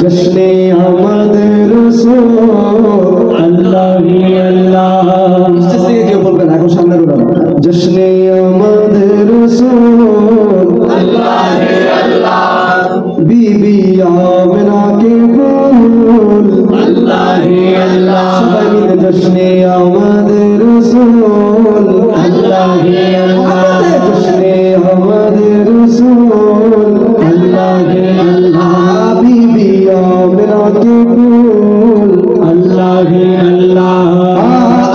जश्ने अहमद रसूल अल्लाह ही अल्लाह इससे क्यों बोलবেন এখন সামনে বলুন जश्ने अहमद रसूल अल्लाह ही अल्लाह बीबी आमिना के फूल अल्लाह ही अल्लाह सबाई मिले जश्ने अहमद रसूल अल्लाह ही अल्लाह जश्ने अहमद रसूल अल्लाह ही अल्लाह बीबी आमिना के फूल अल्लाह ही अल्लाह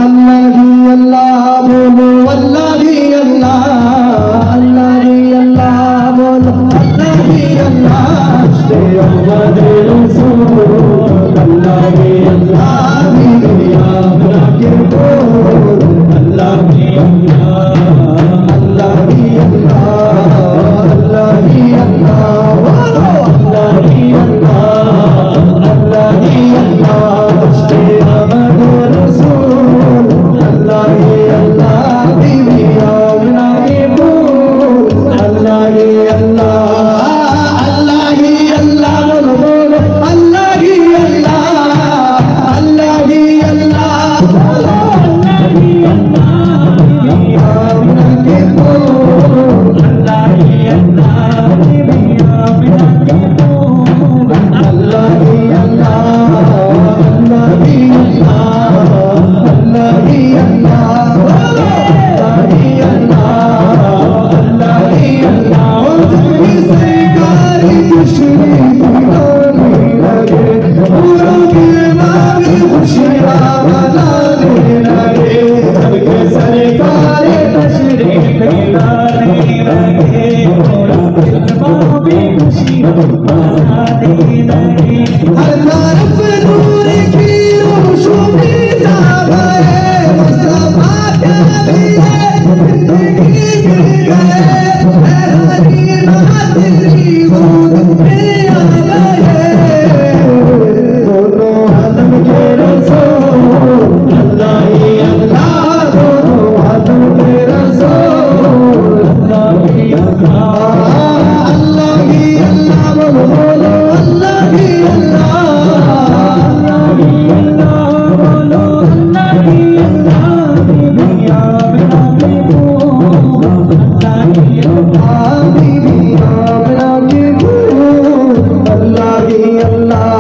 अल्लाह ही अल्लाह बोलो अल्लाह ही अल्लाह अल्लाह ही अल्लाह बोलो अल्लाह ही अल्लाह जश्ने अहमद रसूल अल्लाह ही अल्लाह बीबी आमिना के फूल अल्लाह ही अल्लाह अल्लाह ही अल्लाह अल्लाह ही अल्लाह बोलो अल्लाह ही अल्लाह अल्लाह ही अल्लाह जश्ने अहमद रसूल अल्लाह ही अल्लाह बीबी आमिना के फूल अल्लाह ही अल्लाह अल्लाह ही अल्लाह बोलो बोलो अल्लाह ही अल्लाह अल्लाह ही अल्लाह बोलो अल्लाह ही अल्लाह बीबी आमिना के फूल अल्लाह ही अल्लाह बीबी आमिना के फूल अल्लाह ही अल्लाह अल्लाह ही अल्लाह अल्लाह ही अल्लाह अल्लाह ही अल्लाह अल्लाह ही अल्लाह जिसकी सरकार तशरीफ लाने लगे पूरा दिमाग खुशियां मनाने लगे जिसकी सरकार तशरीफ लाने लगे पूरा दिमाग खुशियां मनाने लगे हर तरफ नूर की रोशनी जागे मुस्तफा के लिए जिंदगी गिर गए हैरानी ना तेरी गोद में आ गए दोनों आलम के रसूल अल्लाह ही अल्लाह दोनों आलम के रसूल अल्लाह ही अल्लाह अल्लाह ही अल्लाह बोलो बोलो अल्लाह ही अल्लाह अल्लाह ही अल्लाह बोलो अल्लाह ही अल्लाह बीबी आमिना के फूल अल्लाह ही अल्लाह बीबी आमिना के फूल अल्लाह ही अल्लाह